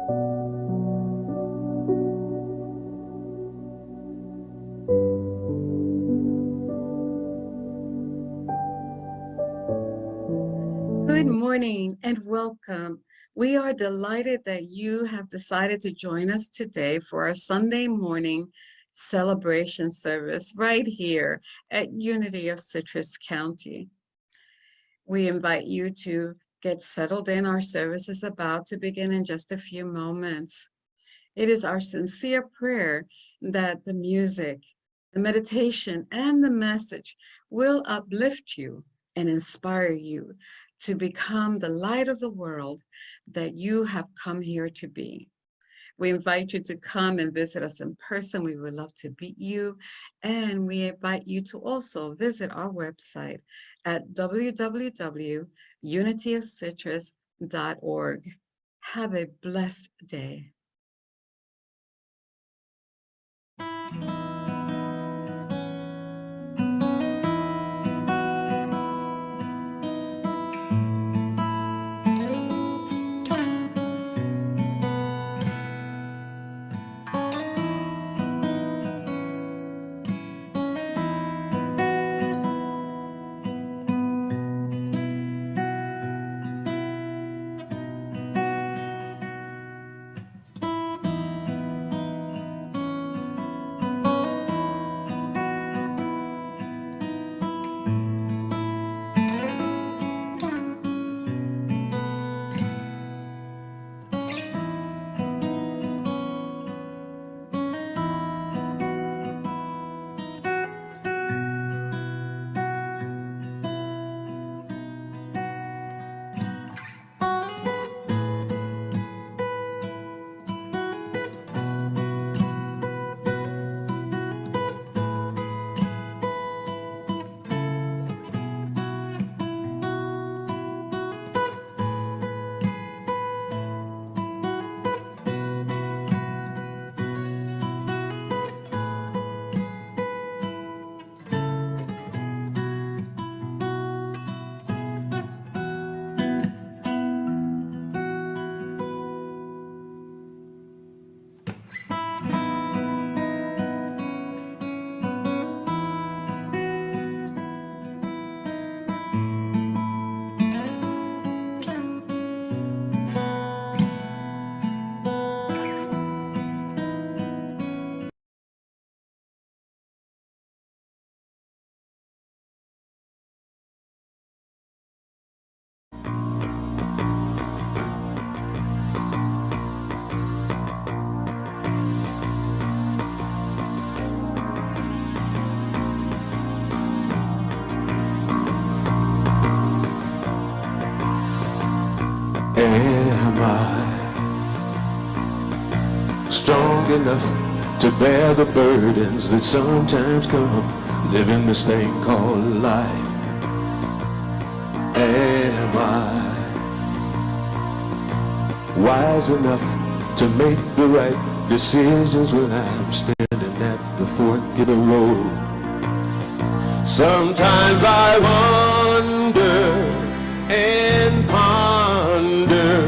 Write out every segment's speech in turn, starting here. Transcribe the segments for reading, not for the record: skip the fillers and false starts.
Good morning and welcome. We are delighted that you have decided to join us today for our Sunday morning celebration service right here at Unity of Citrus County. We invite you to get settled in. Our service is about to begin in just a few moments. It is our sincere prayer that the music, the meditation, and the message will uplift you and inspire you to become the light of the world that you have come here to be. We invite you to come and visit us in person. We would love to meet you. And we invite you to also visit our website at www.unityofcitrus.org. Have a blessed day. Am I strong enough to bear the burdens that sometimes come living this thing called life? Am I wise enough to make the right decisions when I'm standing at the fork in the road? Sometimes I wonder and ponder,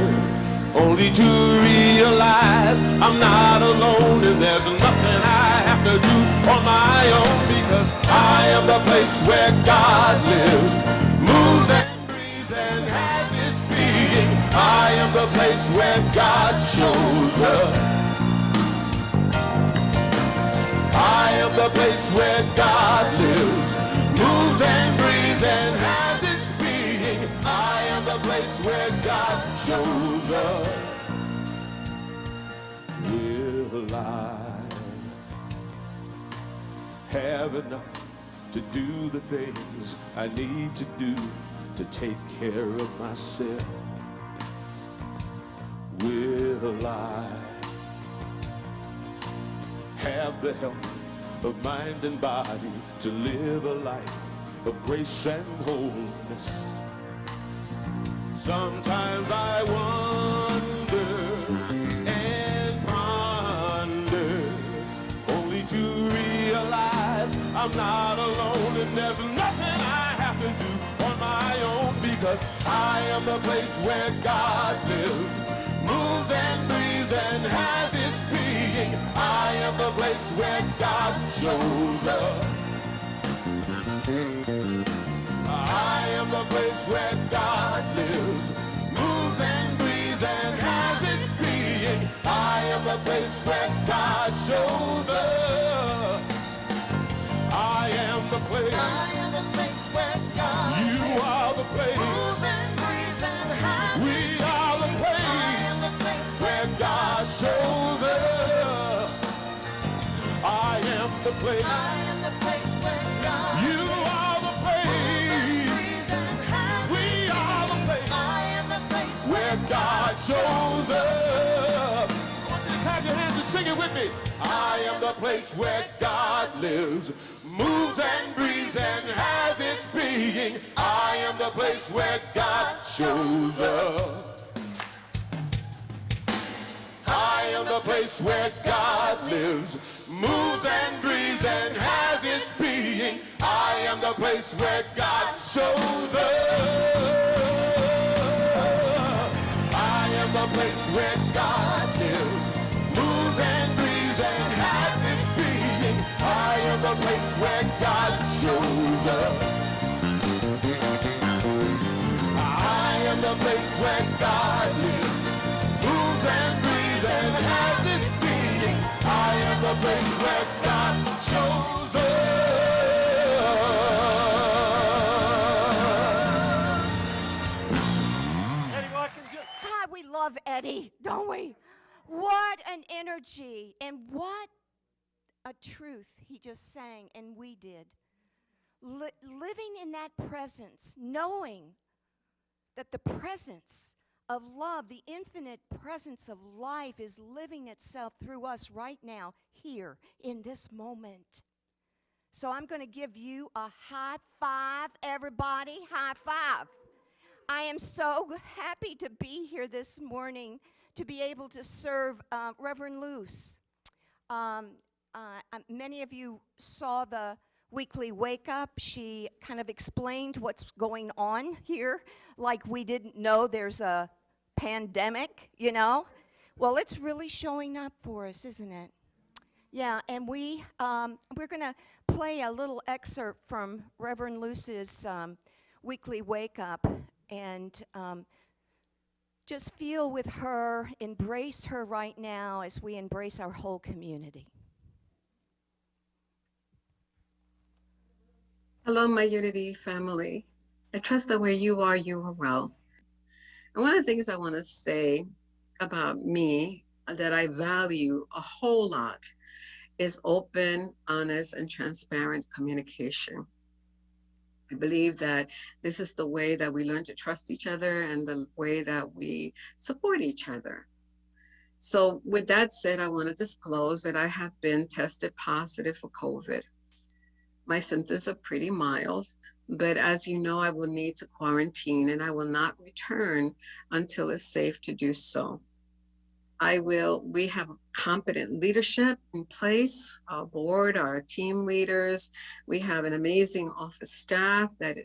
only to realize I'm not alone, and there's nothing I have to do on my own, because I am the place where God lives, moves and breathes and has its being. I am the place where God shows up. I am the place where God lives, moves and breathes and has its being. I am the place where God shows up. Will I have enough to do the things I need to do to take care of myself? Will I have the health of mind and body to live a life of grace and wholeness? Sometimes I wonder and ponder, only to realize I'm not alone, and there's nothing I have to do on my own, because I am the place where God lives, moves and breathes place where God shows up. I am the place where God lives, moves and breathes and has its being. I am the place where God shows up. I am the place. I am the place where God You are the place. moves and breathes and has We its are the being. place I am the place where God shows up. I am the place. I am the place where God You are the place. breathes and has We are the place I am the place where God shows up. I want you to clap your hands and sing it with me. I am the place where God lives, moves and breathes and has its being. I am the place where God shows up. I am the place where God lives, moves and breathes and has its being. I am the place where God shows up. I am the place where God lives, moves and breathes and has its being. I am the place where God shows up. I am the place where God lives, moves and breathes and has its being. I am the place where God shows up. Eddie Watkins, God, we love Eddie, don't we? What an energy and what a truth he just sang and we did. Living in that presence, knowing that the presence of love, the infinite presence of life is living itself through us right now, here, in this moment. So I'm going to give you a high five, everybody. High five. I am so happy to be here this morning to be able to serve Reverend Luce. Many of you saw the weekly wake up. She kind of explained what's going on here, like we didn't know there's a pandemic, you know. Well, it's really showing up for us, isn't it? Yeah, and we're going to play a little excerpt from Reverend Luce's weekly wake up and just feel with her, embrace her right now as we embrace our whole community. Hello, my Unity family. I trust that where you are well. And one of the things I want to say about me that I value a whole lot is open, honest, and transparent communication. I believe that this is the way that we learn to trust each other and the way that we support each other. So with that said, I want to disclose that I have been tested positive for COVID. My symptoms are pretty mild, but as you know, I will need to quarantine and I will not return until it's safe to do so. We have competent leadership in place, our board, our team leaders. We have an amazing office staff that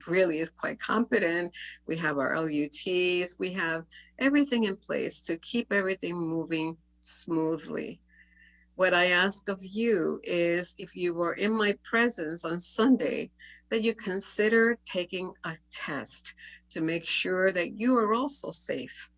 really is quite competent. We have our LUTs. We have everything in place to keep everything moving smoothly. What I ask of you is if you were in my presence on Sunday, that you consider taking a test to make sure that you are also safe.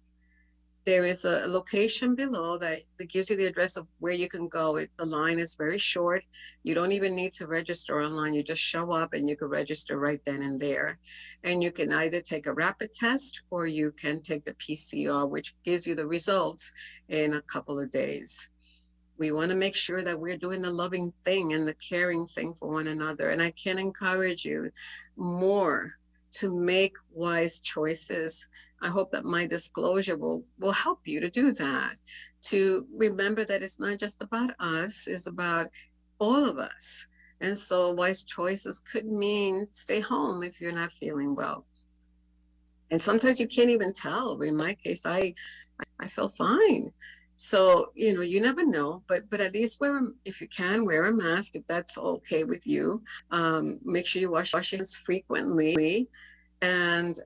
There is a location below that gives you the address of where you can go. The line is very short. You don't even need to register online. You just show up and you can register right then and there. And you can either take a rapid test or you can take the PCR, which gives you the results in a couple of days. We want to make sure that we're doing the loving thing and the caring thing for one another. And I can encourage you more to make wise choices. I hope that my disclosure will help you to do that, to remember that it's not just about us, it's about all of us. And so wise choices could mean stay home if you're not feeling well. And sometimes you can't even tell. In my case, I felt fine. So, you never know, but at least if you can, wear a mask, if that's okay with you. Make sure you wash your hands frequently. and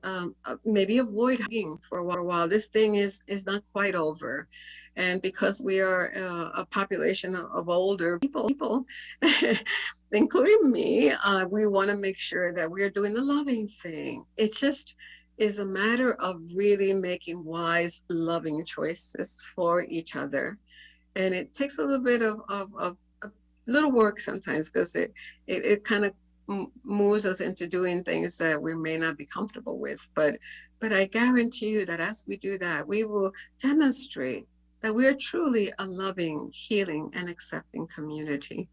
maybe avoid hugging for a while. This thing is not quite over, and because we are a population of older people, including me, we want to make sure that we're doing the loving thing. It just is a matter of really making wise, loving choices for each other, and it takes a little bit of little work sometimes, because it kind of moves us into doing things that we may not be comfortable with, but I guarantee you that as we do that, we will demonstrate that we are truly a loving, healing, and accepting community.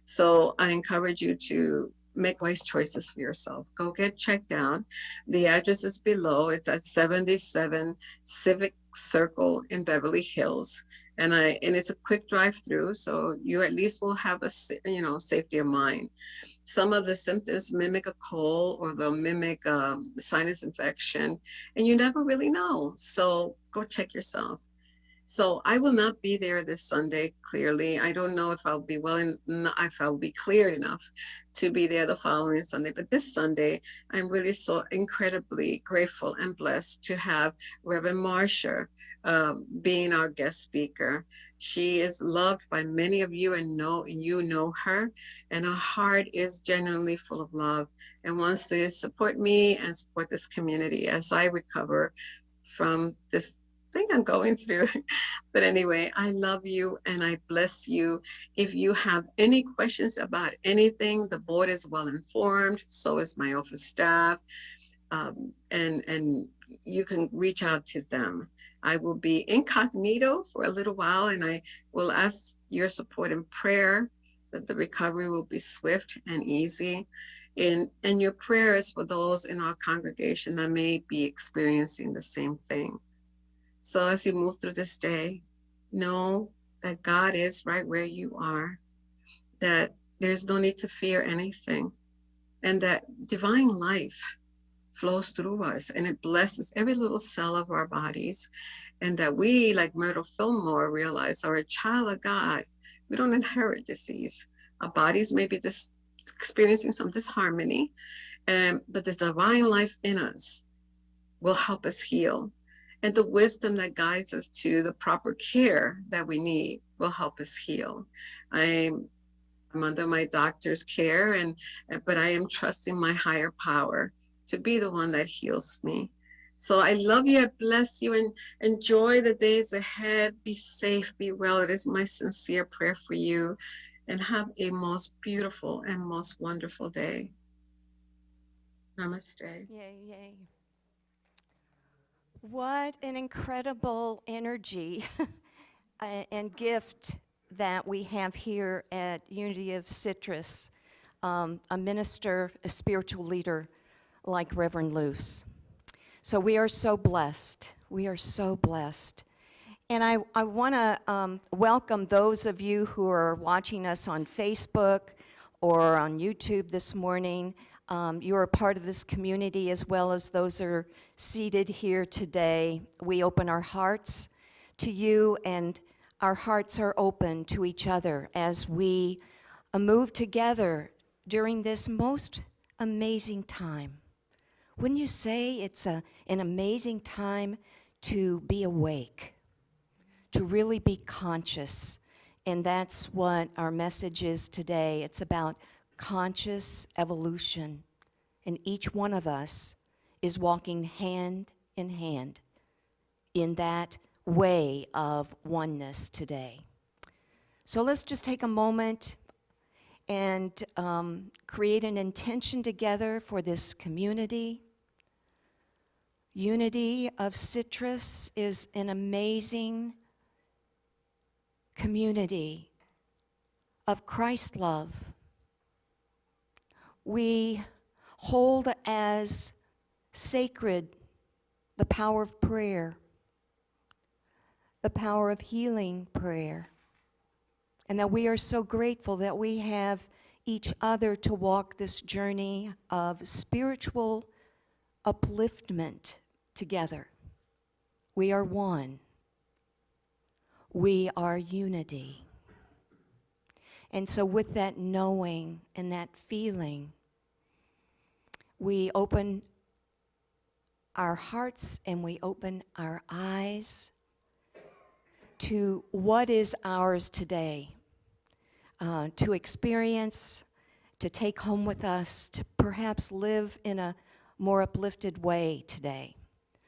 So I encourage you to make wise choices for yourself. Go get checked out. The address is below. It's at 77 Civic Circle in Beverly Hills. And it's a quick drive through, so you at least will have a safety of mind. Some of the symptoms mimic a cold, or they'll mimic sinus infection, and you never really know. So go check yourself. So I will not be there this Sunday, clearly. I don't know if I'll be if I'll be clear enough to be there the following Sunday. But this Sunday, I'm really so incredibly grateful and blessed to have Rev Marcia being our guest speaker. She is loved by many of you, and you know her, and her heart is genuinely full of love and wants to support me and support this community as I recover from this thing I'm going through. But anyway, I love you and I bless you. If you have any questions about anything, the board is well informed. So is my office staff. And you can reach out to them. I will be incognito for a little while, and I will ask your support and prayer that the recovery will be swift and easy. And your prayers for those in our congregation that may be experiencing the same thing. So as you move through this day, know that God is right where you are, that there's no need to fear anything, and that divine life flows through us and it blesses every little cell of our bodies, and that we, like Myrtle Fillmore, realize are a child of God. We don't inherit disease. Our bodies may be experiencing some disharmony, but the divine life in us will help us heal. And the wisdom that guides us to the proper care that we need will help us heal. I'm under my doctor's care, but I am trusting my higher power to be the one that heals me. So I love you, I bless you, and enjoy the days ahead. Be safe, be well. It is my sincere prayer for you, and have a most beautiful and most wonderful day. Namaste. Yay, yay. What an incredible energy and gift that we have here at Unity of Citrus, a minister, a spiritual leader like Reverend Luce. So we are so blessed. We are so blessed. And I want to welcome those of you who are watching us on Facebook or on YouTube this morning. You are a part of this community, as well as those who are seated here today. We open our hearts to you, and our hearts are open to each other as we move together during this most amazing time. Wouldn't you say it's an amazing time to be awake, to really be conscious? And that's what our message is today. It's about conscious evolution, and each one of us is walking hand in hand in that way of oneness today. So let's just take a moment and create an intention together for this community. Unity of Citrus is an amazing community of Christ love. We hold as sacred the power of prayer, the power of healing prayer, and that we are so grateful that we have each other to walk this journey of spiritual upliftment together. We are one. We are unity. And so with that knowing and that feeling, we open our hearts and we open our eyes to what is ours today, to experience, to take home with us, to perhaps live in a more uplifted way today.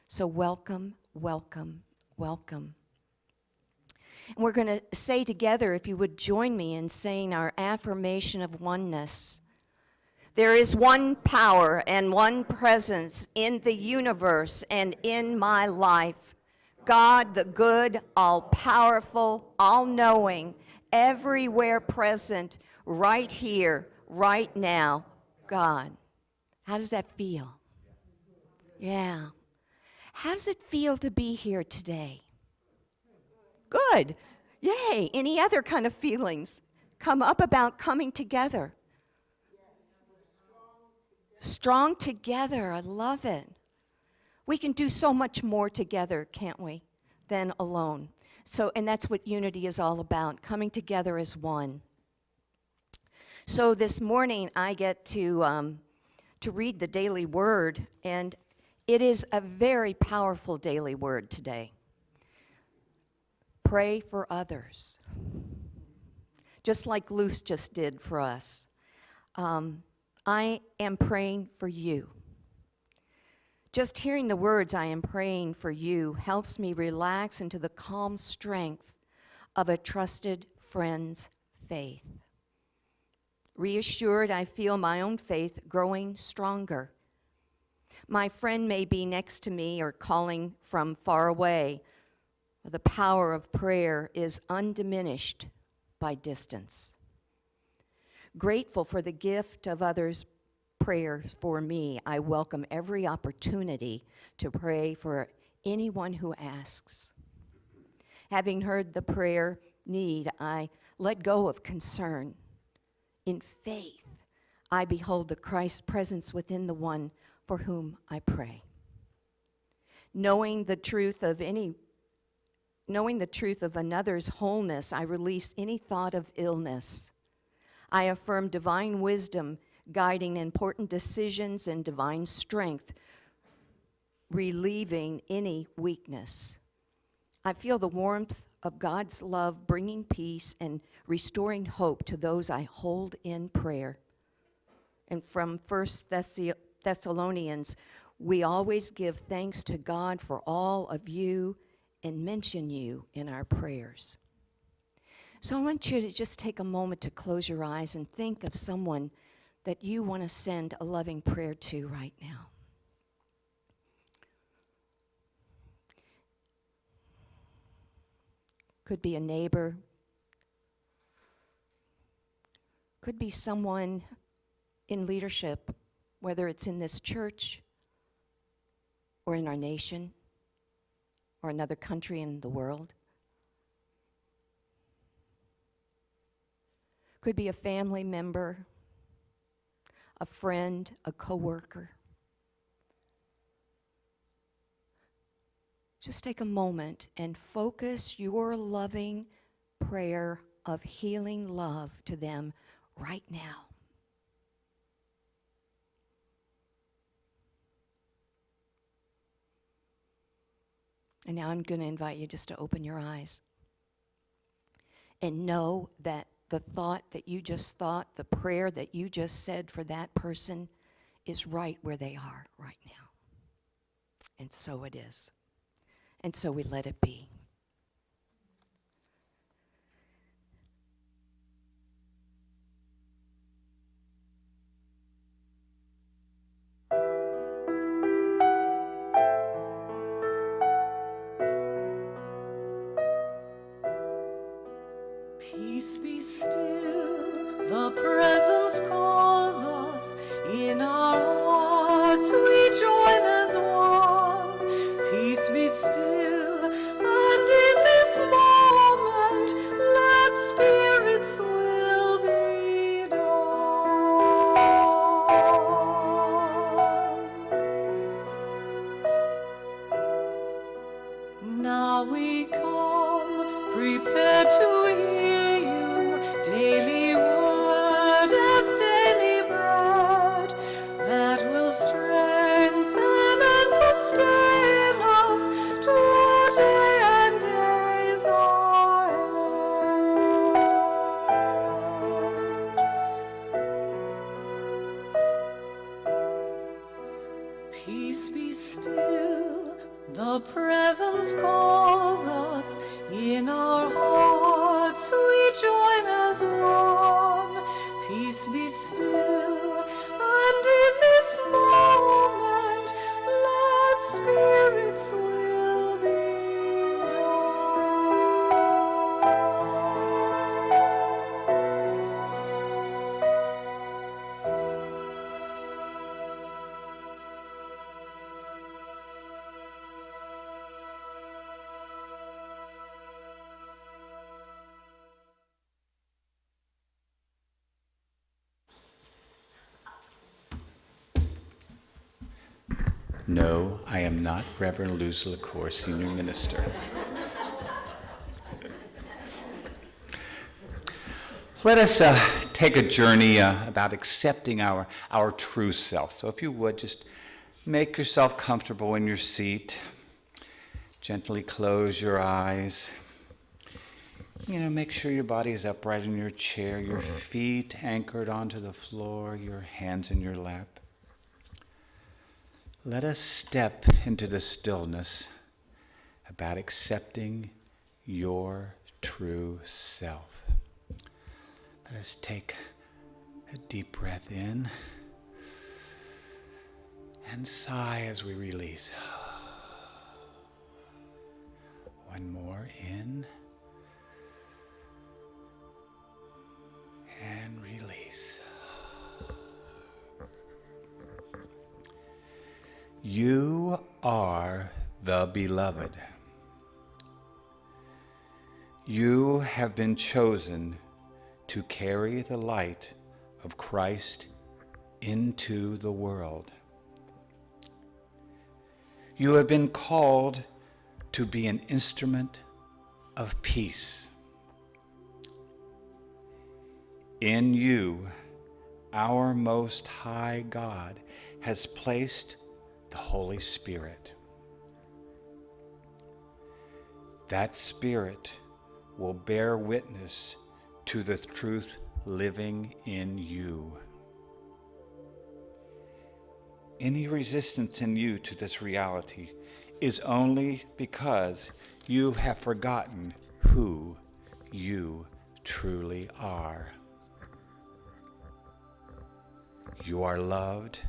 So welcome, welcome, welcome. And we're going to say together, if you would join me in saying our affirmation of oneness. There is one power and one presence in the universe and in my life. God, the good, all-powerful, all-knowing, everywhere present, right here, right now, God. How does that feel? Yeah. How does it feel to be here today? Good. Yay. Any other kind of feelings come up about coming together? Strong together. I love it. We can do so much more together, can't we, than alone. So, and that's what unity is all about, coming together as one. So this morning I get to read the daily word, and it is a very powerful daily word today. Pray for others, just like Luce just did for us. I am praying for you. Just hearing the words, I am praying for you, helps me relax into the calm strength of a trusted friend's faith. Reassured, I feel my own faith growing stronger. My friend may be next to me or calling from far away. The power of prayer is undiminished by distance. Grateful for the gift of others' prayers for me, I welcome every opportunity to pray for anyone who asks. Having heard the prayer need, I let go of concern. In faith, I behold the Christ presence within the one for whom I pray. Knowing the truth of another's wholeness, I release any thought of illness. I affirm divine wisdom guiding important decisions and divine strength, relieving any weakness. I feel the warmth of God's love bringing peace and restoring hope to those I hold in prayer. And from 1 Thessalonians, we always give thanks to God for all of you and mention you in our prayers. So I want you to just take a moment to close your eyes and think of someone that you want to send a loving prayer to right now. Could be a neighbor. Could be someone in leadership, whether it's in this church or in our nation or another country in the world. Could be a family member, a friend, a coworker. Just take a moment and focus your loving prayer of healing love to them right now. And now I'm going to invite you just to open your eyes and know that the thought that you just thought, the prayer that you just said for that person is right where they are right now. And so it is. And so we let it be. Peace be still, the presence calls us. In our hearts we join as one. Peace be still, and in this moment let Spirit's will be done. Now we come, prepared to hear you, daily word as daily bread, that will strengthen and sustain our hearts we join as one. Peace be still, and in this moment let Spirit's will be done. No, I am not Reverend Luz LaCour, Senior Minister. Let us take a journey about accepting our true self. So if you would, just make yourself comfortable in your seat. Gently close your eyes. Make sure your body is upright in your chair, your feet anchored onto the floor, your hands in your lap. Let us step into the stillness about accepting your true self. Let us take a deep breath in and sigh as we release. One more in and release. You are the beloved. You have been chosen to carry the light of Christ into the world. You have been called to be an instrument of peace. In you, our Most High God has placed the Holy Spirit. That Spirit will bear witness to the truth living in you. Any resistance in you to this reality is only because you have forgotten who you truly are. You are loved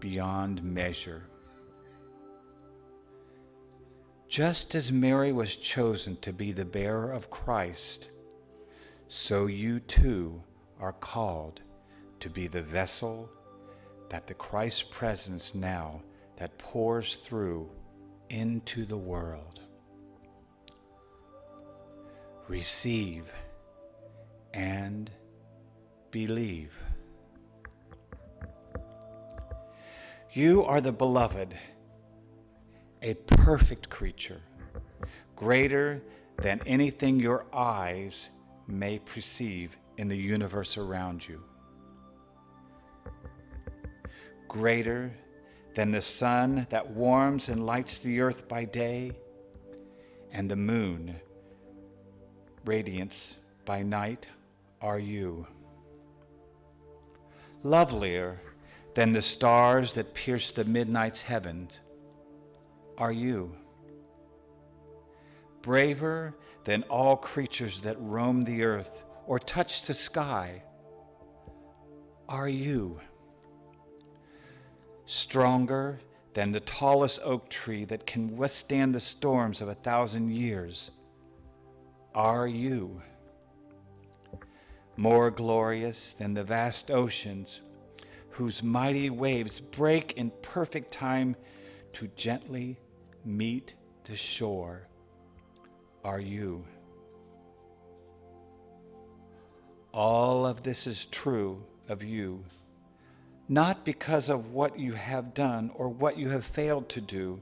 beyond measure. Just as Mary was chosen to be the bearer of Christ, so you too are called to be the vessel that the Christ's presence now that pours through into the world. Receive and believe. You are the beloved, a perfect creature, greater than anything your eyes may perceive in the universe around you. Greater than the sun that warms and lights the earth by day, and the moon radiance by night are you. Lovelier than the stars that pierce the midnight's heavens are you. Braver than all creatures that roam the earth or touch the sky are you. Stronger than the tallest oak tree that can withstand the storms of 1,000 years are you. More glorious than the vast oceans whose mighty waves break in perfect time to gently meet the shore are you. All of this is true of you, not because of what you have done or what you have failed to do,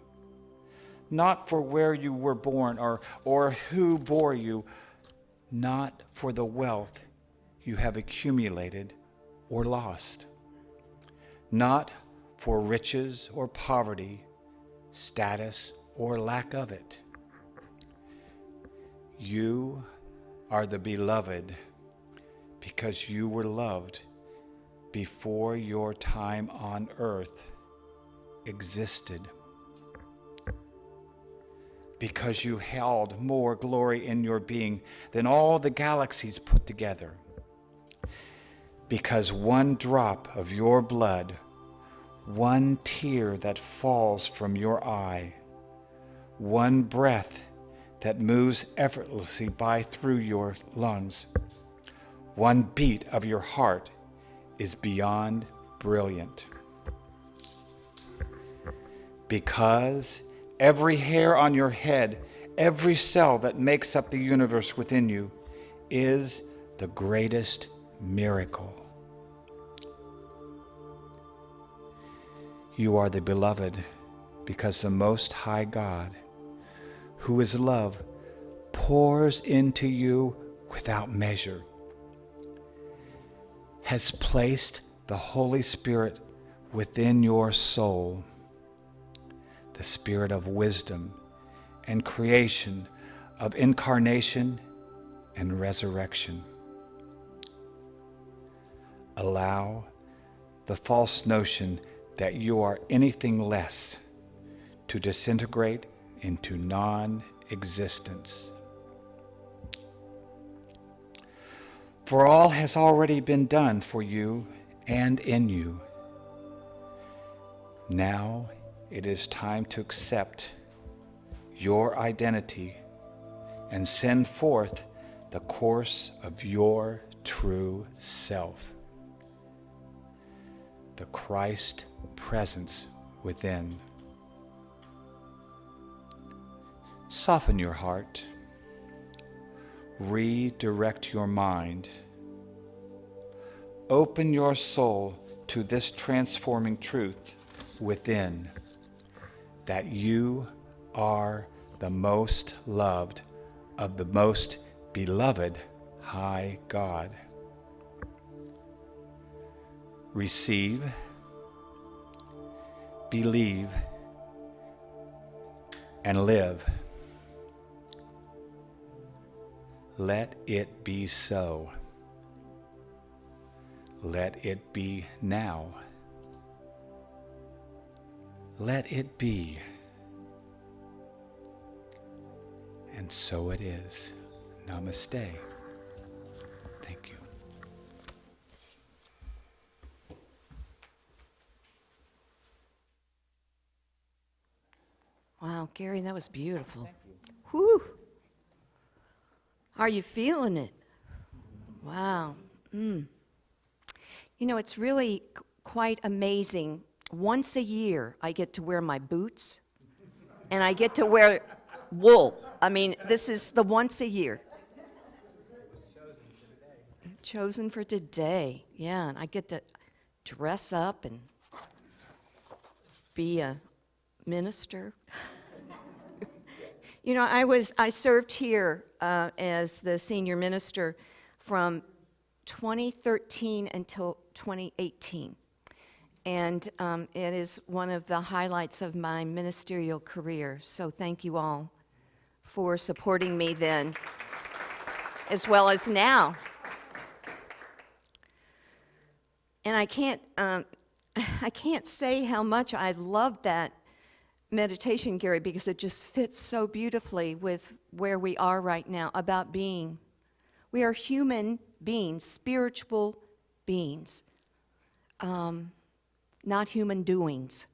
not for where you were born or who bore you, not for the wealth you have accumulated or lost, not for riches or poverty, status or lack of it. You are the beloved because you were loved before your time on earth existed. because you held more glory in your being than all the galaxies put together. Because one drop of your blood, one tear that falls from your eye, one breath that moves effortlessly by through your lungs, one beat of your heart is beyond brilliant. Because every hair on your head, every cell that makes up the universe within you is the greatest miracle. You are the beloved because the Most High God, who is love, pours into you without measure, has placed the Holy Spirit within your soul, the Spirit of wisdom and creation, of incarnation and resurrection. Allow the false notion that you are anything less to disintegrate into non-existence. For all has already been done for you and in you. Now it is time to accept your identity and send forth the course of your true self, the Christ presence within. Soften your heart, redirect your mind, open your soul to this transforming truth within, that you are the most loved of the most beloved High God. Receive, believe, and live. Let it be so. Let it be now. Let it be. And so it is. Namaste. Thank you. Wow, Gary, that was beautiful. Whew. Are you feeling it? Wow. You know, it's really quite amazing. Once a year, I get to wear my boots, and I get to wear wool. I mean, this is the once a year. Chosen for today. Yeah, and I get to dress up and be a minister. You know, I served here as the senior minister from 2013 until 2018. And it is one of the highlights of my ministerial career. So thank you all for supporting me then, as well as now. And I can't say how much I love that meditation, Gary, because it just fits so beautifully with where we are right now about being. We are human beings, spiritual beings, not human doings,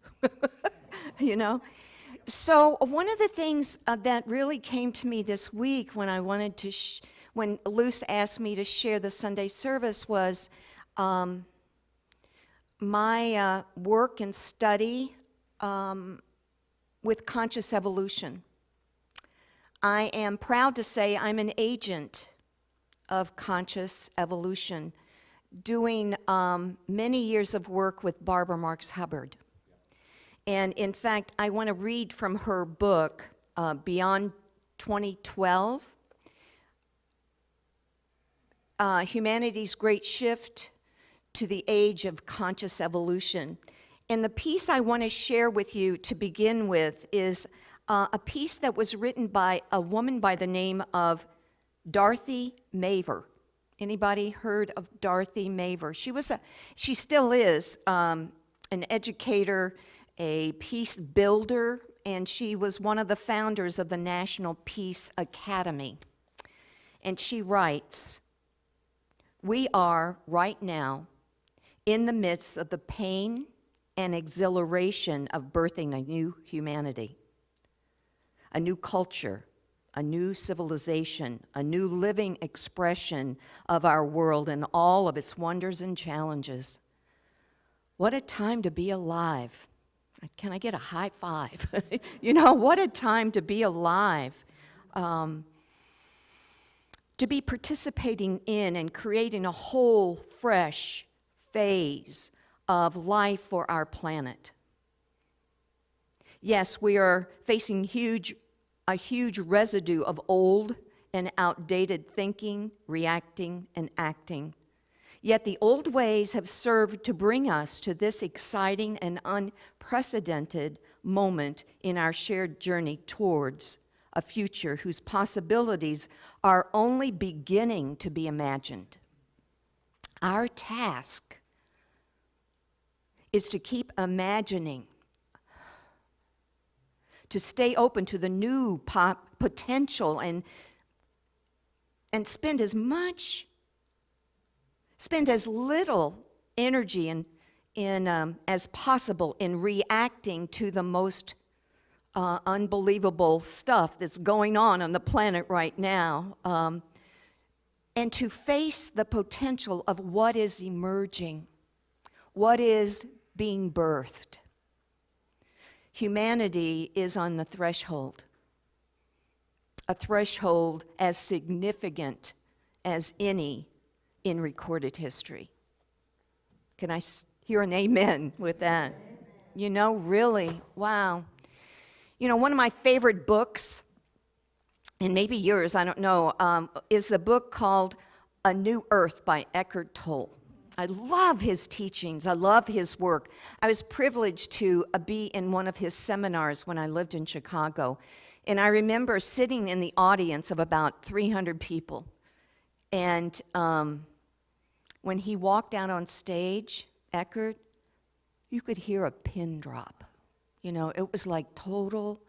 you know? So one of the things that really came to me this week when I wanted to, when Luce asked me to share the Sunday service was my work and study with conscious evolution. I am proud to say I'm an agent of conscious evolution, doing many years of work with Barbara Marx Hubbard. And in fact, I want to read from her book, Beyond 2012, Humanity's Great Shift to the Age of Conscious Evolution. And the piece I want to share with you to begin with is a piece that was written by a woman by the name of Dorothy Maver. Anybody heard of Dorothy Maver? She still is an educator, a peace builder, and she was one of the founders of the National Peace Academy. And she writes, "We are right now in the midst of the pain and exhilaration of birthing a new humanity, a new culture, a new civilization, a new living expression of our world and all of its wonders and challenges. What a time to be alive." Can I get a high five? You know, what a time to be alive. To be participating in and creating a whole fresh phase of life for our planet. Yes, we are facing a huge residue of old and outdated thinking, reacting, and acting. Yet the old ways have served to bring us to this exciting and unprecedented moment in our shared journey towards a future whose possibilities are only beginning to be imagined. Our task is to keep imagining, to stay open to the new potential and spend as little energy as possible in reacting to the most unbelievable stuff that's going on the planet right now, and to face the potential of what is emerging, what is being birthed. Humanity is on the threshold, a threshold as significant as any in recorded history. Can I hear an amen with that? You know, really, wow. You know, one of my favorite books, and maybe yours, I don't know, is the book called A New Earth by Eckhart Tolle. I love his teachings. I love his work. I was privileged to be in one of his seminars when I lived in Chicago. And I remember sitting in the audience of about 300 people. And when he walked out on stage, Eckhart, you could hear a pin drop. You know, it was like total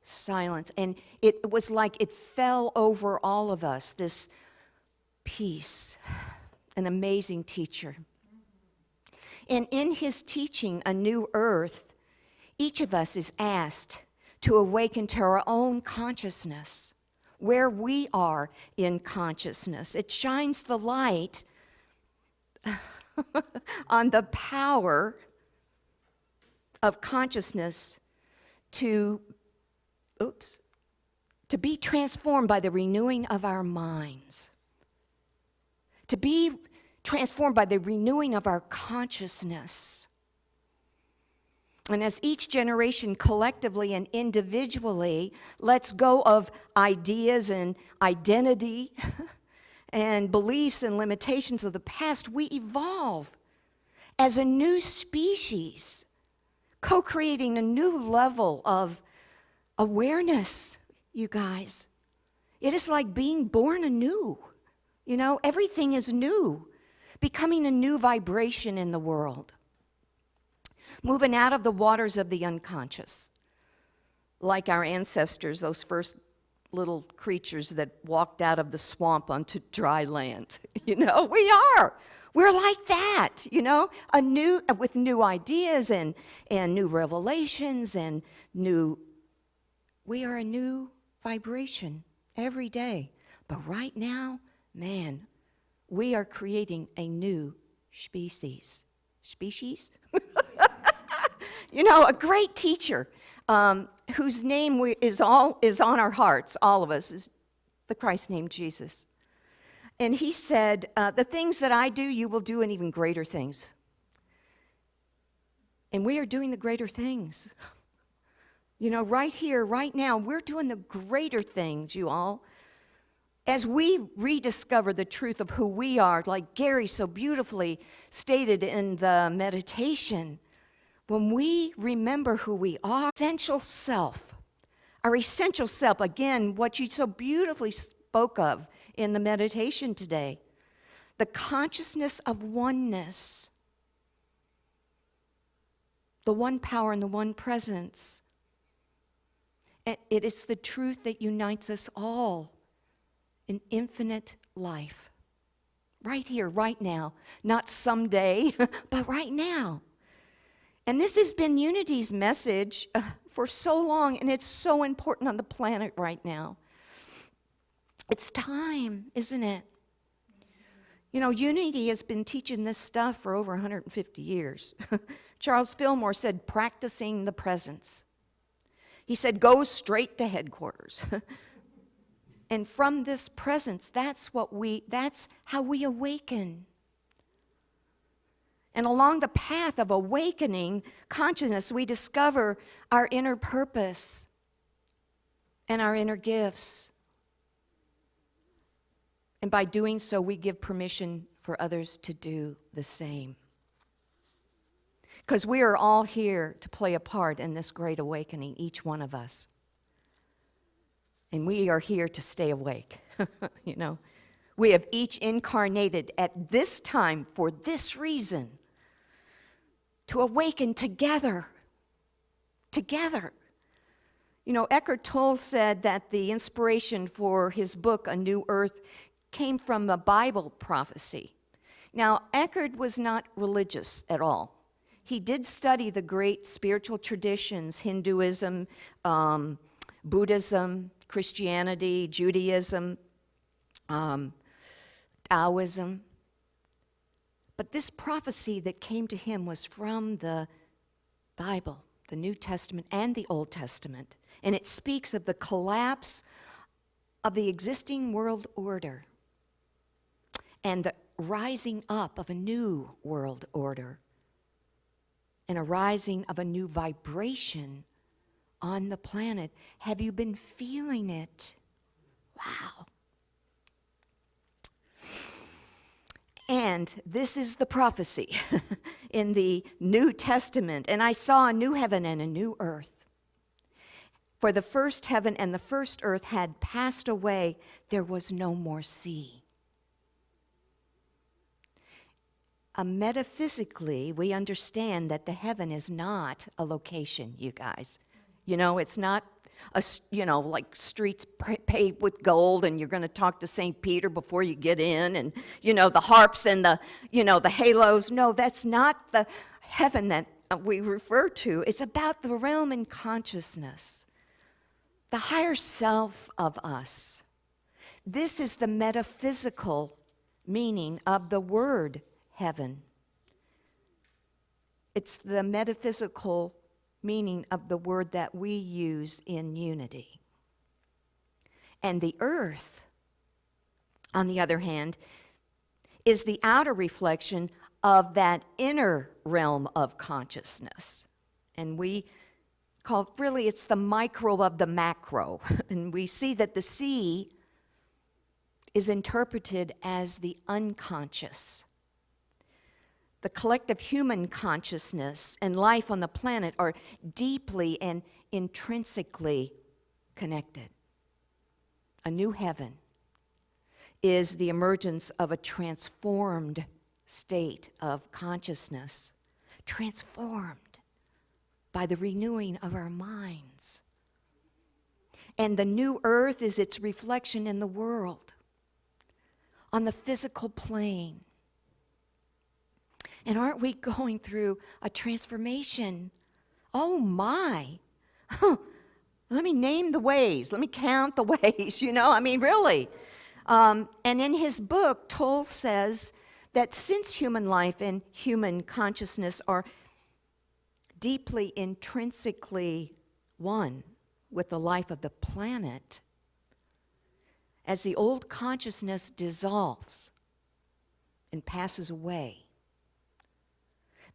silence. And it was like it fell over all of us, this peace. An amazing teacher. And in his teaching, A New Earth, each of us is asked to awaken to our own consciousness, where we are in consciousness. It shines the light on the power of consciousness to be transformed by the renewing of our minds. To be transformed by the renewing of our consciousness. And as each generation collectively and individually lets go of ideas and identity and beliefs and limitations of the past, we evolve as a new species, co-creating a new level of awareness, you guys. It is like being born anew. You know, everything is new, becoming a new vibration in the world. Moving out of the waters of the unconscious, like our ancestors, those first little creatures that walked out of the swamp onto dry land. You know, we're like that, you know, with new ideas and new revelations and we are a new vibration every day. But right now, man, we are creating a new species. Species? You know, a great teacher whose name is on our hearts, all of us, is the Christ named Jesus. And he said, the things that I do, you will do, and even greater things. And we are doing the greater things. You know, right here, right now, we're doing the greater things, you all. As we rediscover the truth of who we are, like Gary so beautifully stated in the meditation, when we remember who we are, our essential self, again, what you so beautifully spoke of in the meditation today, the consciousness of oneness, the one power and the one presence, And it is the truth that unites us all in infinite life. Right here, right now. Not someday, but right now. And this has been Unity's message for so long, and it's so important on the planet right now. It's time, isn't it? You know, Unity has been teaching this stuff for over 150 years. Charles Fillmore said, practicing the presence. He said, go straight to headquarters. And from this presence, that's how we awaken. And along the path of awakening consciousness, we discover our inner purpose and our inner gifts. And by doing so, we give permission for others to do the same. Because we are all here to play a part in this great awakening, each one of us. And we are here to stay awake, you know. We have each incarnated at this time for this reason, to awaken together. Together. You know, Eckhart Tolle said that the inspiration for his book, A New Earth, came from a Bible prophecy. Now, Eckhart was not religious at all. He did study the great spiritual traditions, Hinduism, Buddhism, Christianity, Judaism, Taoism. But this prophecy that came to him was from the Bible, the New Testament and the Old Testament. And it speaks of the collapse of the existing world order and the rising up of a new world order and a rising of a new vibration on the planet. Have you been feeling it? Wow. And this is the prophecy in the New Testament. And I saw a new heaven and a new earth. For the first heaven and the first earth had passed away. There was no more sea. Metaphysically, we understand that the heaven is not a location, you guys. You know, it's not, like streets paved with gold and you're going to talk to St. Peter before you get in and, the harps and the halos. No, that's not the heaven that we refer to. It's about the realm in consciousness, the higher self of us. This is the metaphysical meaning of the word heaven. It's the metaphysical meaning of the word that we use in unity. And the earth, on the other hand, is the outer reflection of that inner realm of consciousness. And we call, really, it's the micro of the macro. And we see that the sea is interpreted as the unconscious. The collective human consciousness and life on the planet are deeply and intrinsically connected. A new heaven is the emergence of a transformed state of consciousness, transformed by the renewing of our minds. And the new earth is its reflection in the world, on the physical plane. And aren't we going through a transformation? Oh my. Let me name the ways. Let me count the ways, really. And in his book, Tolle says that since human life and human consciousness are deeply intrinsically one with the life of the planet, as the old consciousness dissolves and passes away,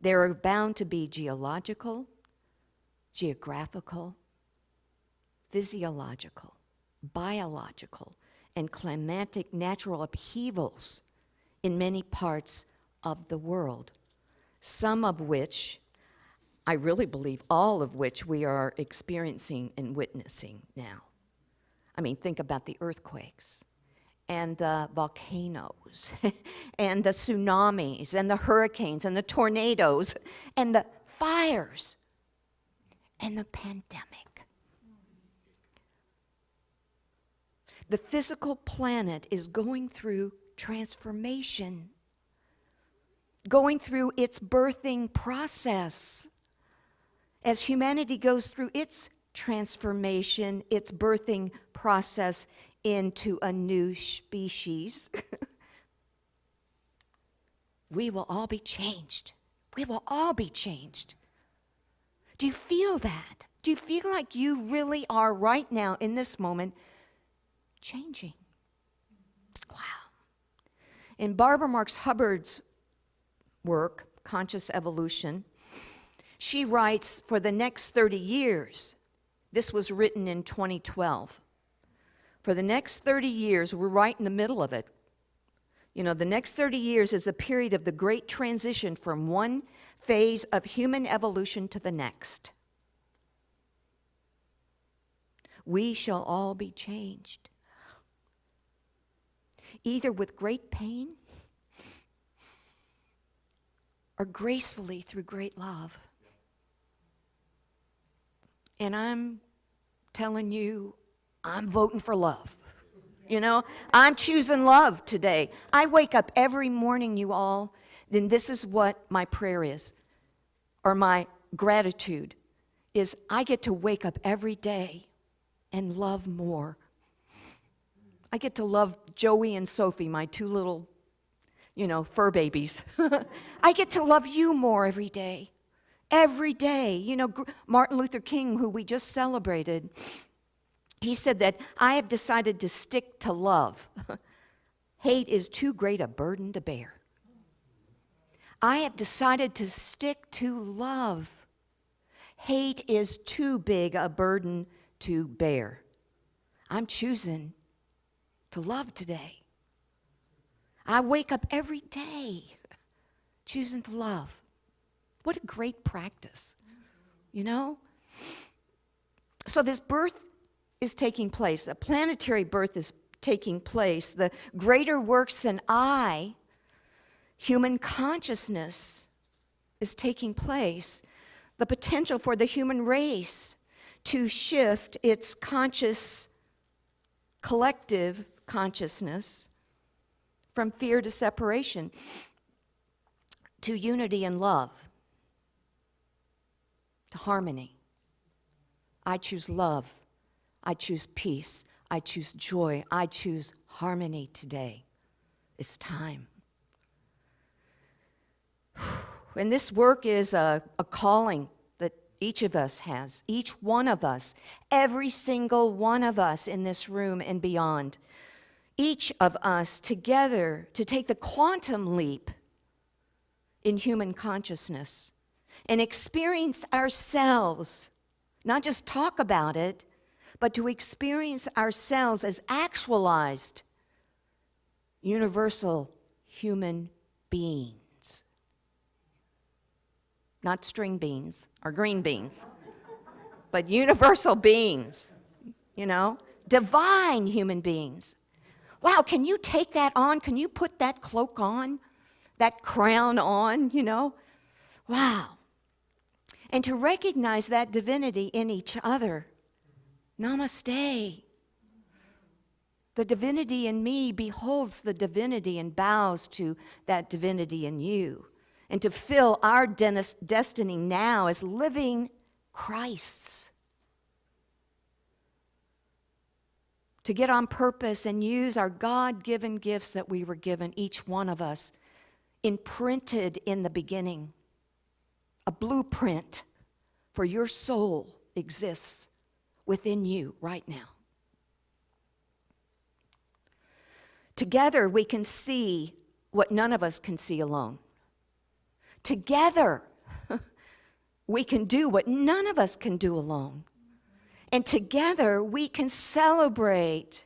there are bound to be geological, geographical, physiological, biological, and climatic natural upheavals in many parts of the world, some of which, I really believe all of which, we are experiencing and witnessing now. I mean, think about the earthquakes and the volcanoes and the tsunamis and the hurricanes and the tornadoes and the fires and the pandemic. The physical planet is going through transformation, going through its birthing process. As humanity goes through its transformation, its birthing process into a new species, we will all be changed. We will all be changed. Do you feel that? Do you feel like you really are right now in this moment changing? Wow. In Barbara Marx Hubbard's work, Conscious Evolution, she writes, for the next 30 years, this was written in 2012. For the next 30 years, we're right in the middle of it. You know, the next 30 years is a period of the great transition from one phase of human evolution to the next. We shall all be changed, either with great pain or gracefully through great love. And I'm telling you, I'm voting for love. You know, I'm choosing love today. I wake up every morning, you all, then this is what my prayer is, or my gratitude is. I get to wake up every day and love more. I get to love Joey and Sophie, my two little, fur babies. I get to love you more every day. Every day. You know, Martin Luther King, who we just celebrated, he said that I have decided to stick to love. Hate is too great a burden to bear. I have decided to stick to love. Hate is too big a burden to bear. I'm choosing to love today. I wake up every day choosing to love. What a great practice, you know? So this birth is taking place. A planetary birth is taking place. The greater works than I, human consciousness, is taking place. The potential for the human race to shift its conscious, collective consciousness from fear to separation to unity and love, to harmony. I choose love. I choose peace. I choose joy. I choose harmony today. It's time. And this work is a calling that each of us has, each one of us, every single one of us in this room and beyond, each of us together to take the quantum leap in human consciousness and experience ourselves, not just talk about it, but to experience ourselves as actualized, universal human beings. Not string beans or green beans, but universal beings, divine human beings. Wow, can you take that on? Can you put that cloak on, that crown on, Wow. And to recognize that divinity in each other. Namaste. The divinity in me beholds the divinity and bows to that divinity in you. And to fill our destiny now as living Christs. To get on purpose and use our God-given gifts that we were given, each one of us, imprinted in the beginning. A blueprint for your soul exists within you right now. Together we can see what none of us can see alone. Together we can do what none of us can do alone. And together we can celebrate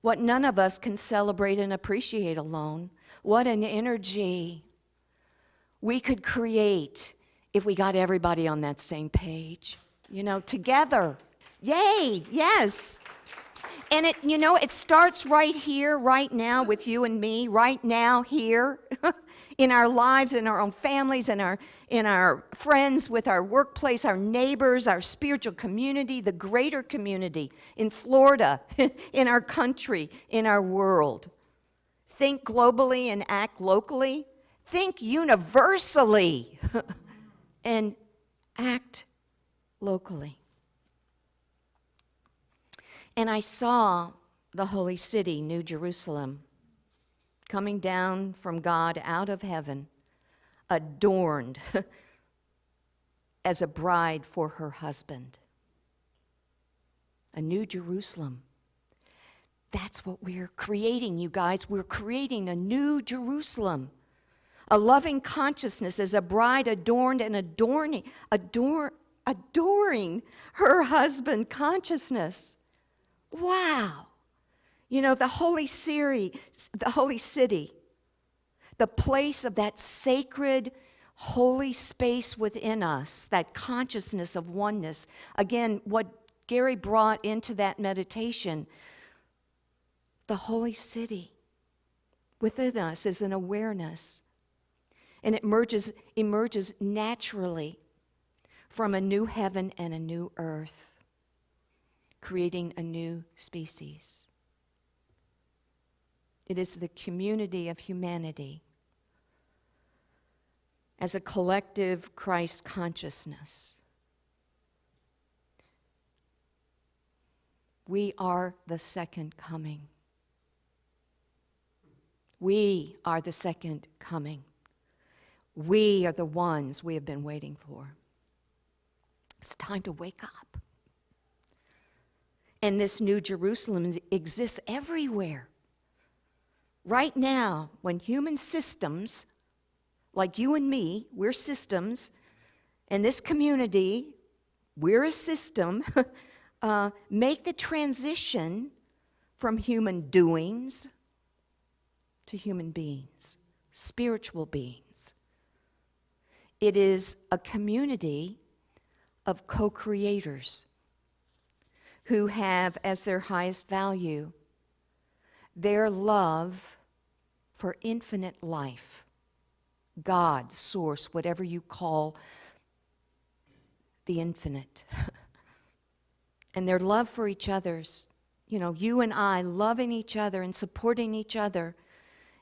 what none of us can celebrate and appreciate alone. What an energy we could create if we got everybody on that same page, together. Yay, yes. And it starts right here, right now, with you and me, right now, here, in our lives, in our own families, in our friends, with our workplace, our neighbors, our spiritual community, the greater community, in Florida, in our country, in our world. Think globally and act locally. Think universally and act locally. And I saw the holy city, New Jerusalem, coming down from God out of heaven, adorned as a bride for her husband. A New Jerusalem. That's what we're creating, you guys. We're creating a New Jerusalem. A loving consciousness as a bride adorned and adoring her husband consciousness. Wow. The holy city, the place of that sacred, holy space within us, that consciousness of oneness. Again, what Gary brought into that meditation, the holy city within us is an awareness. And it emerges naturally from a new heaven and a new earth, creating a new species. It is the community of humanity as a collective Christ consciousness. We are the second coming. We are the second coming. We are the ones we have been waiting for. It's time to wake up. And this New Jerusalem exists everywhere. Right now, when human systems, like you and me, we're systems, and this community, we're a system, make the transition from human doings to human beings, spiritual beings. It is a community of co-creators who have as their highest value their love for infinite life, God, source, whatever you call the infinite. And their love for each other's, you and I loving each other and supporting each other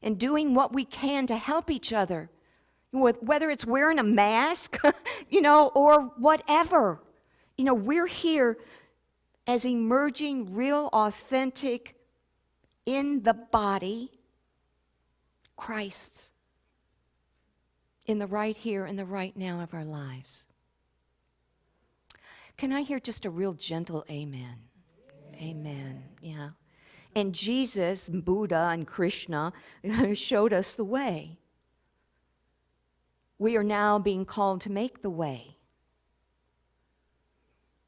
and doing what we can to help each other, whether it's wearing a mask, or whatever. We're here as emerging, real, authentic, in the body, Christ, in the right here and the right now of our lives. Can I hear just a real gentle amen? Amen, yeah. And Jesus, Buddha, and Krishna showed us the way. We are now being called to make the way.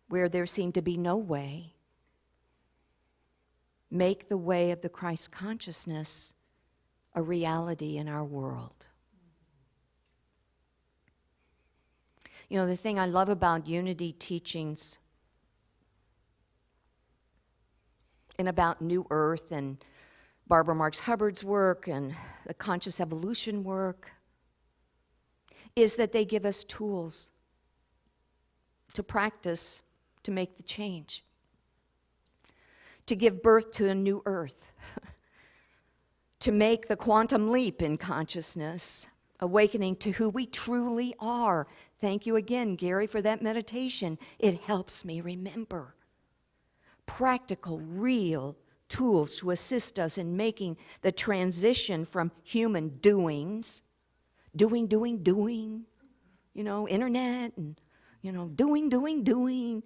Where there seemed to be no way, make the way of the Christ consciousness a reality in our world. The thing I love about unity teachings and about New Earth and Barbara Marx Hubbard's work and the conscious evolution work is that they give us tools to practice, to make the change, to give birth to a new earth, to make the quantum leap in consciousness, awakening to who we truly are. Thank you again, Gary, for that meditation. It helps me remember. Practical, real tools to assist us in making the transition from human doings, doing, internet and, doing,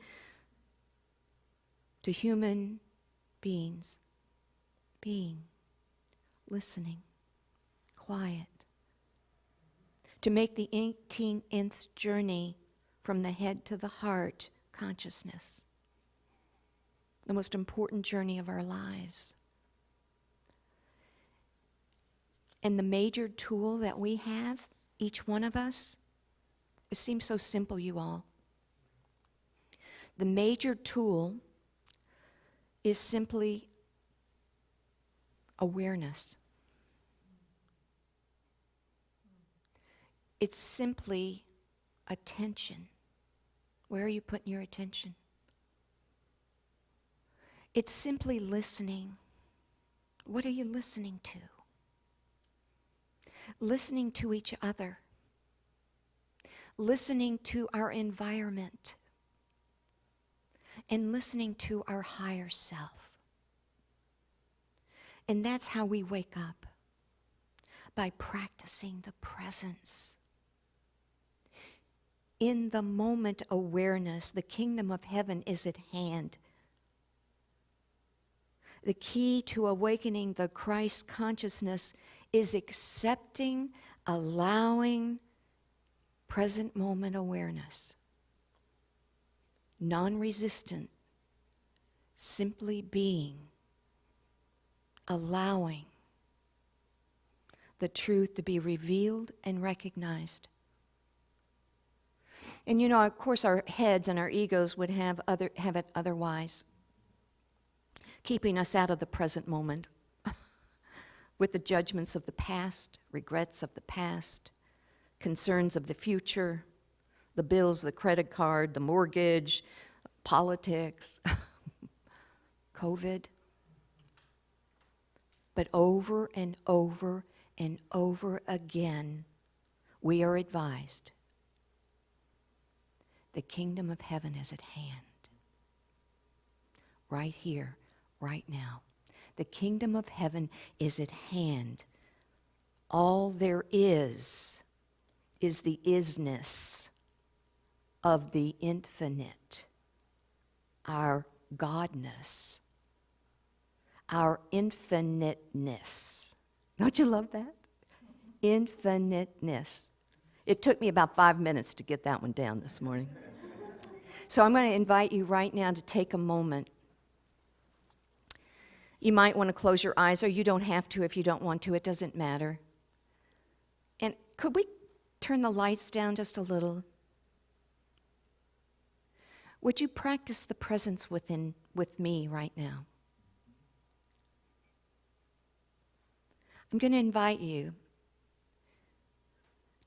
to human beings, being, listening, quiet. To make the 18th journey from the head to the heart, consciousness. The most important journey of our lives. And the major tool that we have, each one of us, it seems so simple, you all. The major tool is simply awareness. It's simply attention. Where are you putting your attention? It's simply listening. What are you listening to? Listening to each other. Listening to our environment. And listening to our higher self. And that's how we wake up, by practicing the presence. In the moment awareness, the kingdom of heaven is at hand. The key to awakening the Christ consciousness is accepting, allowing present moment awareness. Non-resistant, simply being, allowing the truth to be revealed and recognized. And you know, of course, our heads and our egos would have it otherwise, keeping us out of the present moment with the judgments of the past, regrets of the past, concerns of the future, the bills, the credit card, the mortgage, politics, COVID. But over and over and over again, we are advised the kingdom of heaven is at hand. Right here, right now. The kingdom of heaven is at hand. All there is the isness of the infinite, our Godness, our infiniteness. Don't you love that? Infiniteness. It took me about 5 minutes to get that one down this morning. So I'm going to invite you right now to take a moment. You might want to close your eyes, or you don't have to if you don't want to. It doesn't matter. And could we turn the lights down just a little? Would you practice the presence with me right now? I'm going to invite you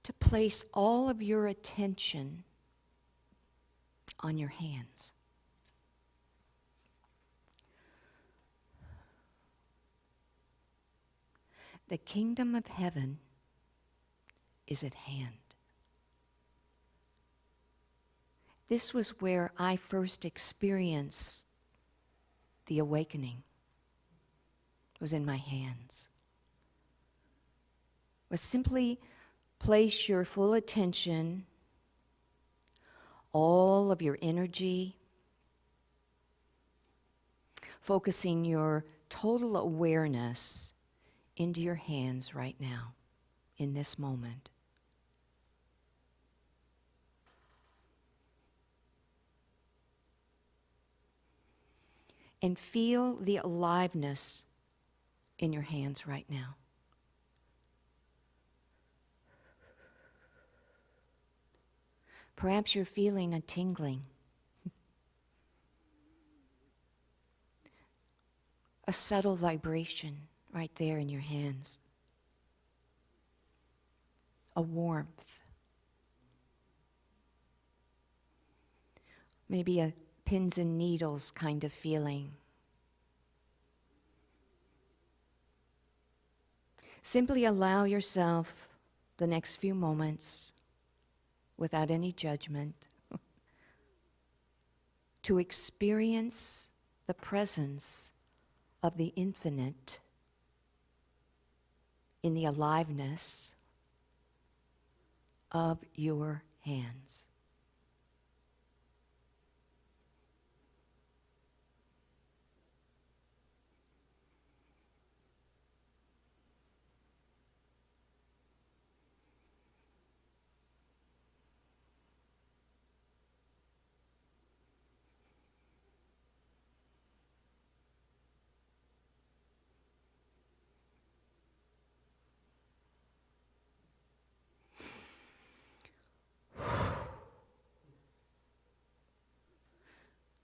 to place all of your attention on your hands. The kingdom of heaven is at hand. This was where I first experienced the awakening. It was in my hands. It was simply place your full attention, all of your energy, focusing your total awareness into your hands right now, in this moment. And feel the aliveness in your hands right now. Perhaps you're feeling a tingling, a subtle vibration right there in your hands, a warmth, maybe a pins and needles kind of feeling. Simply allow yourself the next few moments, without any judgment, to experience the presence of the infinite in the aliveness of your hands.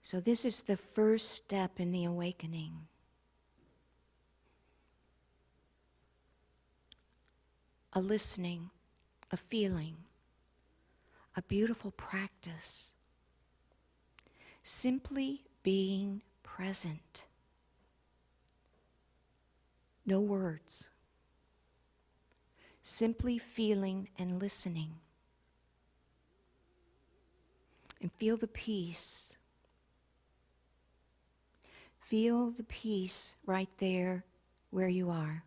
So this is the first step in the awakening. A listening, a feeling, a beautiful practice. Simply being present. No words. Simply feeling and listening. And feel the peace. Feel the peace right there where you are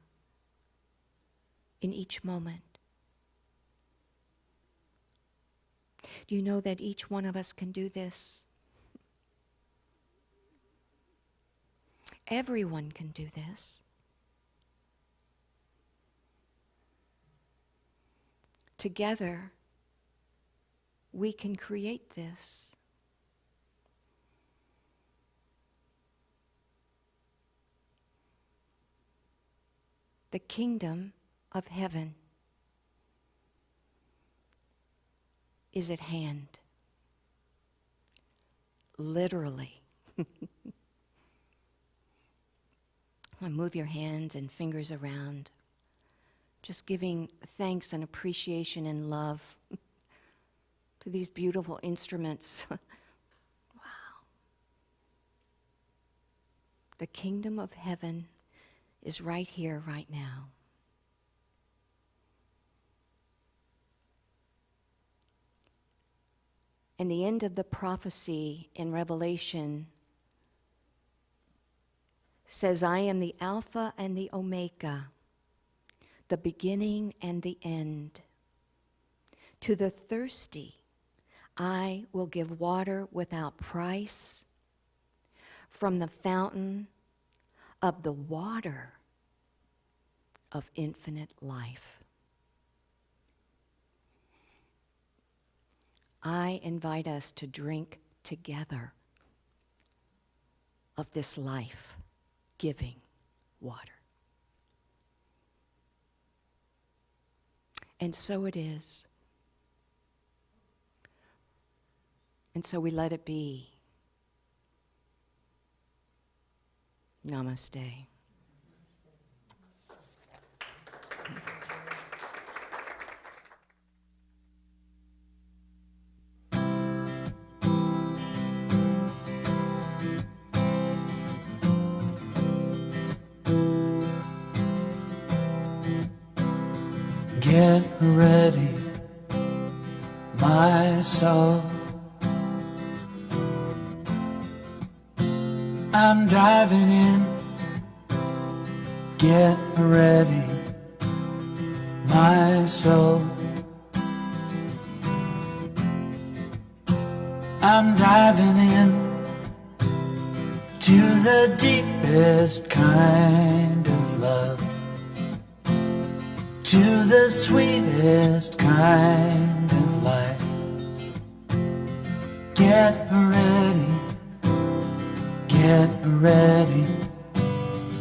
in each moment. Do you know that each one of us can do this? Everyone can do this. Together, we can create this. The kingdom of heaven is at hand. Literally. Move your hands and fingers around, just giving thanks and appreciation and love to these beautiful instruments. Wow. The kingdom of heaven is right here, right now. And the end of the prophecy in Revelation says, I am the Alpha and the Omega, the beginning and the end. To the thirsty, I will give water without price from the fountain of the water of infinite life. I invite us to drink together of this life-giving water. And so it is. And so we let it be. Namaste. Get ready, my soul. I'm diving in. Get ready, my soul. I'm diving in to the deepest kind of love, to the sweetest kind of life. Get ready,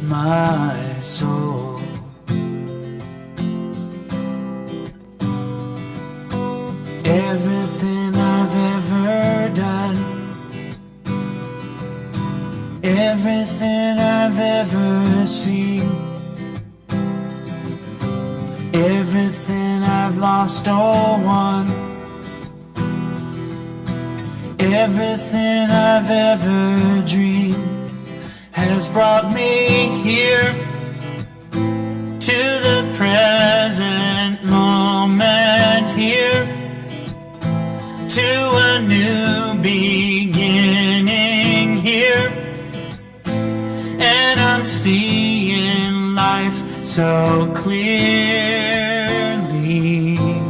my soul. Everything I've ever done, everything I've ever seen, everything I've lost or won, everything I've ever dreamed has brought me here to the present moment, here to a new beginning here. And I'm seeing life so clearly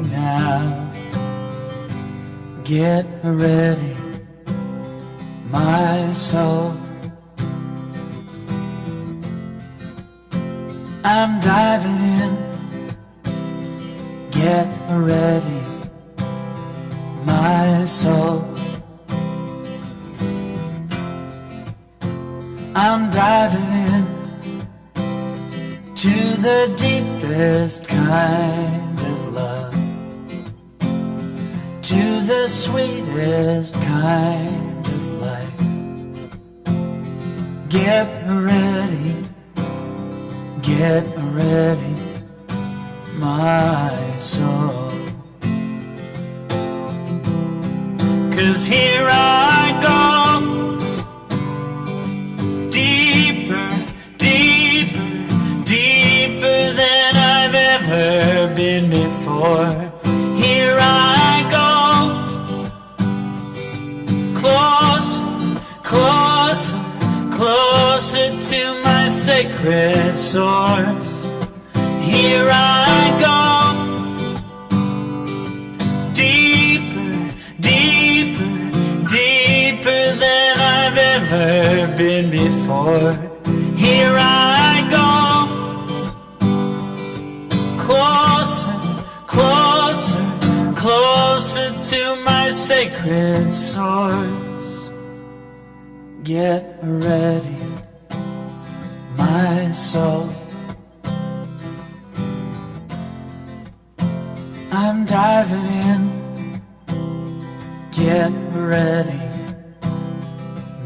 now. Get ready, my soul. I'm diving in. Get ready, my soul. I'm diving in to the deepest kind of love, to the sweetest kind of life. Get ready, my soul. 'Cause here I go, deeper, deeper, deeper than I've ever been before. Here I go, closer, closer, closer to my sacred source. Here I go, deeper, deeper, deeper than I've ever been before. Here I go, closer, closer, closer to my sacred source. Get ready, my soul. I'm diving in. Get ready,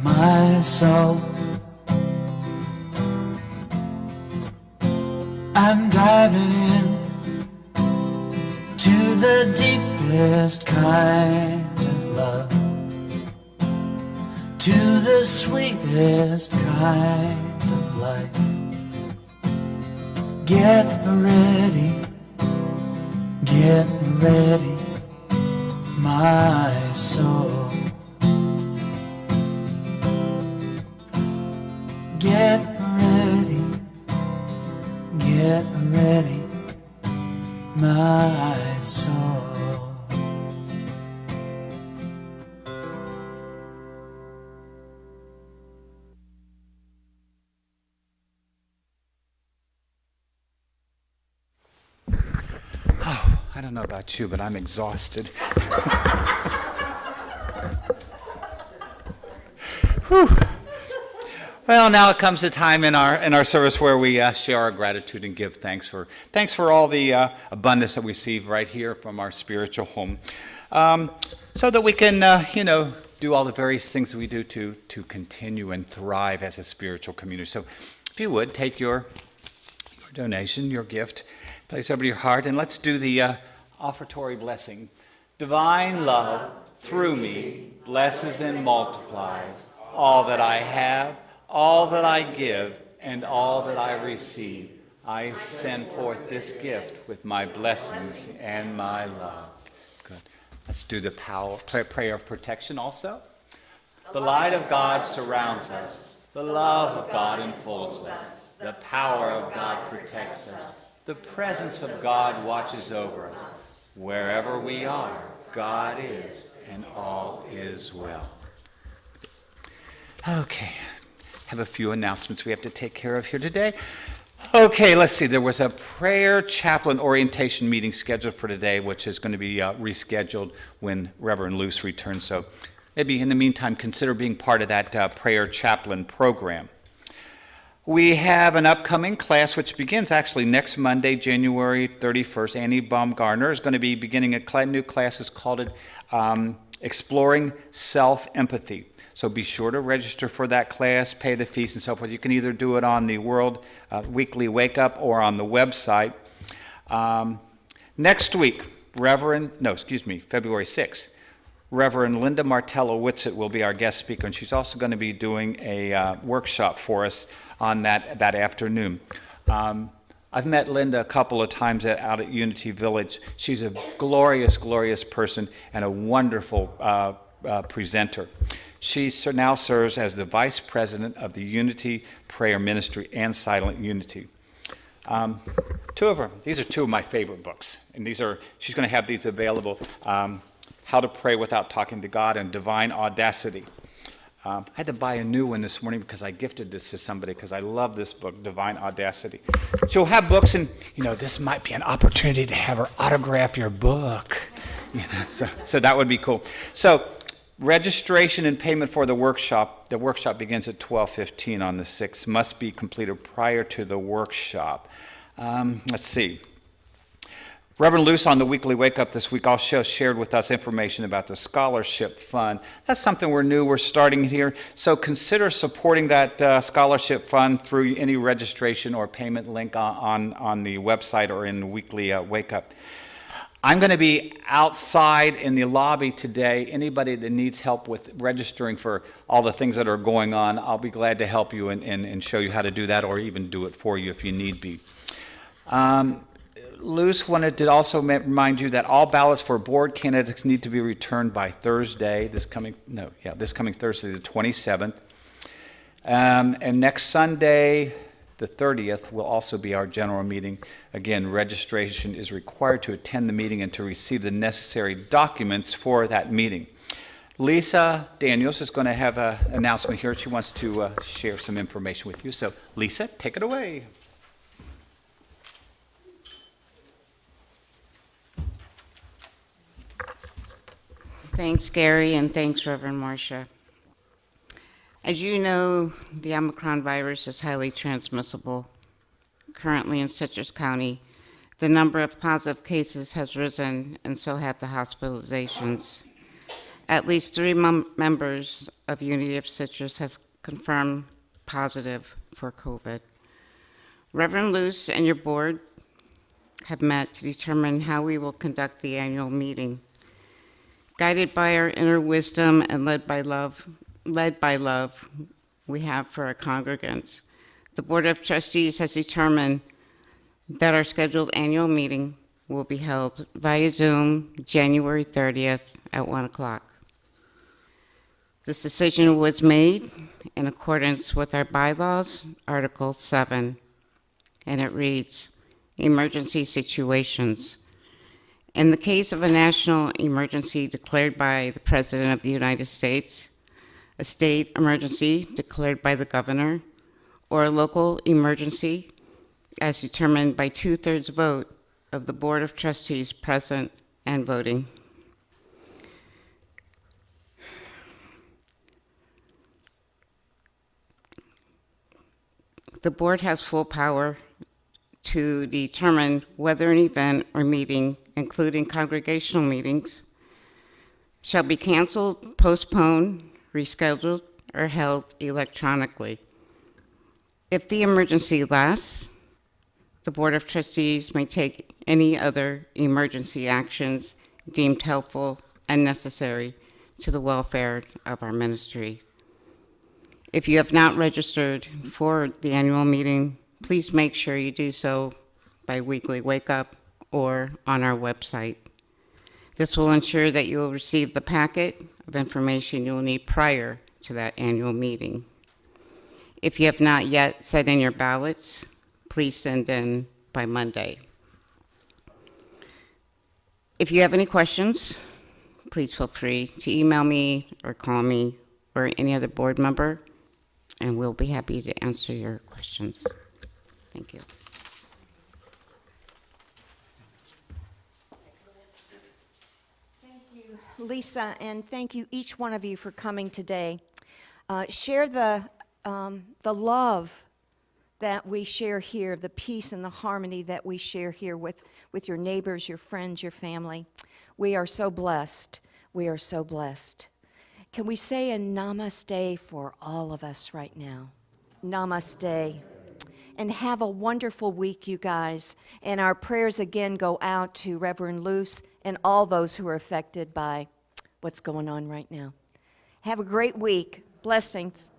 my soul. I'm diving in to the deepest kind of love, to the sweetest kind of life. Get ready, my soul. Get ready, my soul. I don't know about you, but I'm exhausted. Whew. Well, now it comes the time in our service where we share our gratitude and give thanks for all the abundance that we receive right here from our spiritual home, so that we can do all the various things that we do to continue and thrive as a spiritual community. So, if you would take your donation, your gift, place over your heart, and let's do the offertory blessing. Divine love through me blesses and multiplies all that I have, all that I give, and all that I receive. I send forth this gift with my blessings and my love. Good. Let's do the prayer of protection also. The light of God surrounds us. The love of God enfolds us. The power of God protects us. The presence of God watches over us. Wherever we are, God is, and all is well. Okay, have a few announcements we have to take care of here today. Okay, let's see. There was a prayer chaplain orientation meeting scheduled for today, which is going to be rescheduled when Reverend Luce returns. So maybe in the meantime, consider being part of that prayer chaplain program. We have an upcoming class which begins actually next Monday, January 31st. Annie Baumgartner is going to be beginning a new class. It's called Exploring Self-Empathy. So be sure to register for that class, pay the fees and so forth. You can either do it on the World Weekly Wake Up or on the website. Next week, February 6th, Reverend Linda Martello-Whitsitt will be our guest speaker, and she's also going to be doing a workshop for us on that afternoon. I've met Linda a couple of times out at Unity Village. She's a glorious, glorious person and a wonderful presenter. She now serves as the Vice President of the Unity Prayer Ministry and Silent Unity. These are two of my favorite books, and she's going to have these available, How to Pray Without Talking to God and Divine Audacity. I had to buy a new one this morning because I gifted this to somebody because I love this book, Divine Audacity. She'll have books, and this might be an opportunity to have her autograph your book. So that would be cool. So registration and payment for the workshop begins at 12:15 on the 6th, must be completed prior to the workshop. Let's see. Reverend Luce on the Weekly Wake Up this week also shared with us information about the Scholarship Fund. That's something we're starting here. So consider supporting that Scholarship Fund through any registration or payment link on the website or in the Weekly Wake Up. I'm going to be outside in the lobby today. Anybody that needs help with registering for all the things that are going on, I'll be glad to help you and show you how to do that, or even do it for you if you need be. Luce wanted to also remind you that all ballots for board candidates need to be returned by Thursday, this coming Thursday, the 27th. And next Sunday, the 30th, will also be our general meeting. Again, registration is required to attend the meeting and to receive the necessary documents for that meeting. Lisa Daniels is going to have an announcement here. She wants to share some information with you. So, Lisa, take it away. Thanks, Gary, and thanks, Reverend Marcia. As you know, the Omicron virus is highly transmissible. Currently in Citrus County, the number of positive cases has risen, and so have the hospitalizations. At least 3 members of Unity of Citrus has confirmed positive for COVID. Reverend Luce and your board have met to determine how we will conduct the annual meeting. Guided by our inner wisdom and led by love we have for our congregants, the Board of Trustees has determined that our scheduled annual meeting will be held via Zoom January 30th at 1 o'clock. This decision was made in accordance with our bylaws, Article 7, and it reads, emergency situations. In the case of a national emergency declared by the President of the United States, a state emergency declared by the governor, or a local emergency as determined by 2/3 vote of the Board of Trustees present and voting. The board has full power to determine whether an event or meeting, including congregational meetings, shall be canceled, postponed, rescheduled, or held electronically. If the emergency lasts, the Board of Trustees may take any other emergency actions deemed helpful and necessary to the welfare of our ministry. If you have not registered for the annual meeting, please make sure you do so by Weekly Wake Up or on our website. This will ensure that you will receive the packet of information you will need prior to that annual meeting. If you have not yet sent in your ballots, please send in by Monday. If you have any questions, please feel free to email me or call me or any other board member, and we'll be happy to answer your questions. Thank you. Thank you, Lisa, and thank you each one of you for coming today. Share the love that we share here, the peace and the harmony that we share here with your neighbors, your friends, your family. We are so blessed. We are so blessed. Can we say a namaste for all of us right now? Namaste. And have a wonderful week, you guys. And our prayers again go out to Reverend Luce and all those who are affected by what's going on right now. Have a great week. Blessings.